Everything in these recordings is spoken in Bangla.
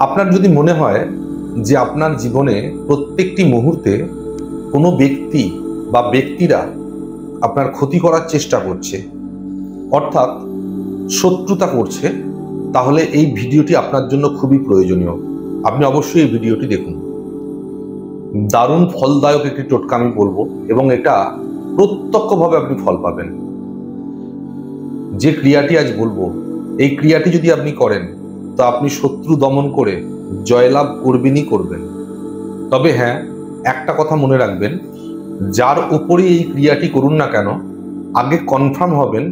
আপনার যদি মনে হয় যে আপনার জীবনে প্রত্যেকটি মুহূর্তে কোনো ব্যক্তি বা ব্যক্তিরা আপনার ক্ষতি করার চেষ্টা করছে, অর্থাৎ শত্রুতা করছে, তাহলে এই ভিডিওটি আপনার জন্য খুবই প্রয়োজনীয়। আপনি অবশ্যই এই ভিডিওটি দেখুন। দারুণ ফলদায়ক একটি টোটকা আমি বলবো, এবং এটা প্রত্যক্ষভাবে আপনি ফল পাবেন। যে ক্রিয়াটি আজ বলবো, এই ক্রিয়াটি যদি আপনি করেন তো আপনি শত্রু দমন করে জয়লাভ করবেনই করবেন। তবে হ্যাঁ, একটা কথা মনে রাখবেন, যার উপরে এই ক্রিয়াটি করুন না কেন, আগে কনফার্ম হবেন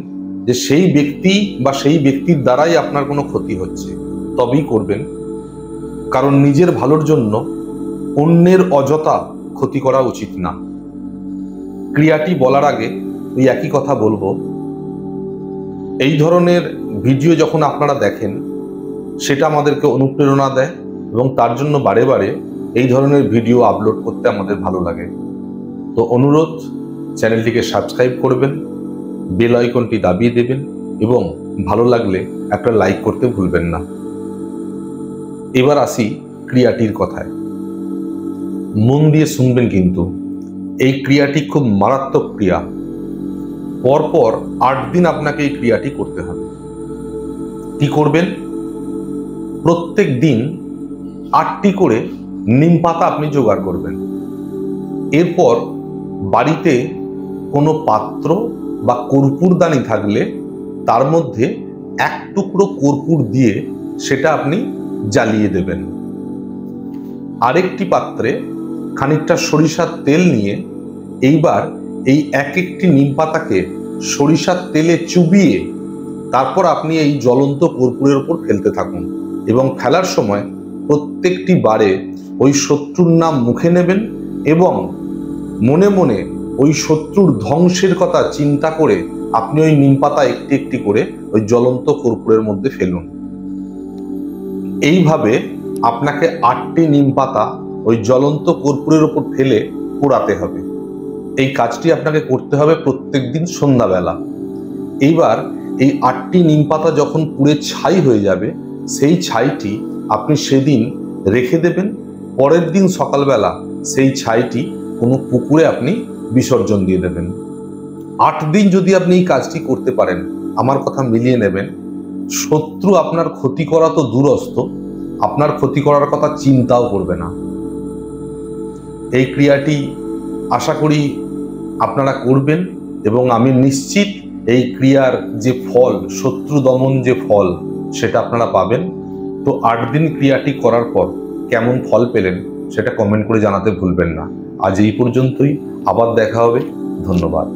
যে সেই ব্যক্তি বা সেই ব্যক্তির দ্বারাই আপনার কোনো ক্ষতি হচ্ছে, তবেই করবেন। কারণ নিজের ভালোর জন্য অন্যের অযথা ক্ষতি করা উচিত না। ক্রিয়াটি বলার আগে ওই একই কথা বলবো, এই ধরনের ভিডিও যখন আপনারা দেখেন সেটা আমাদেরকে অনুপ্রেরণা দেয়, এবং তার জন্য বারে বারে এই ধরনের ভিডিও আপলোড করতে আমাদের ভালো লাগে। তো অনুরোধ, চ্যানেলটিকে সাবস্ক্রাইব করবেন, বেল আইকনটি দাবিয়ে দেবেন, এবং ভালো লাগলে একটা লাইক করতে ভুলবেন না। এবার আসি ক্রিয়াটির কথায়। মন দিয়ে শুনবেন কিন্তু। এই ক্রিয়াটি খুব মারাত্মক ক্রিয়া। পরপর 8 দিন আপনাকে এই ক্রিয়াটি করতে হবে। কি করবেন? প্রত্যেক দিন 8টি করে নিম পাতা আপনি জোগাড় করবেন। এরপর বাড়িতে কোনো পাত্র বা কর্পূরদানি থাকলে তার মধ্যে 1 টুকরো কর্পূর দিয়ে সেটা আপনি জ্বালিয়ে দেবেন। আরেকটি পাত্রে খানিকটা সরিষার তেল নিয়ে এইবার এই একটি নিম পাতাকে সরিষার তেলে চুবিয়ে তারপর আপনি এই জ্বলন্ত কর্পূরের উপর ফেলতে থাকুন, এবং ফেলার সময় প্রত্যেকটি বারে ওই শত্রুর নাম মুখে নেবেন এবং মনে মনে ওই শত্রুর ধ্বংসের কথা চিন্তা করে আপনি ওই নিম পাতা একটি একটি করে ওই জ্বলন্ত কর্পূরের মধ্যে ফেলুন। এইভাবে আপনাকে 8টি নিম পাতা ওই জ্বলন্ত কর্পূরের উপর ফেলে পোড়াতে হবে। এই কাজটি আপনাকে করতে হবে প্রত্যেক দিন সন্ধ্যাবেলা। এইবার এই 8টি নিম পাতা যখন পুড়ে ছাই হয়ে যাবে, সেই ছাইটি আপনি সেদিন রেখে দেবেন। পরের দিন সকালবেলা সেই ছাইটি কোনো পুকুরে আপনি বিসর্জন দিয়ে দেবেন। 8 দিন যদি আপনি এই কাজটি করতে পারেন, আমার কথা মিলিয়ে নেবেন, শত্রু আপনার ক্ষতি করা তো দূরস্থ, আপনার ক্ষতি করার কথা চিন্তাও করবে না। এই ক্রিয়াটি আশা করি আপনারা করবেন, এবং আমি নিশ্চিত এই ক্রিয়ার যে ফল, শত্রু দমন যে ফল, সেটা আপনারা পাবেন। তো 8 দিন ক্রিয়াটি করার পর কেমন ফল পেলেন সেটা কমেন্ট করে জানাতে ভুলবেন না। আজ এই পর্যন্তই, আবার দেখা হবে। ধন্যবাদ।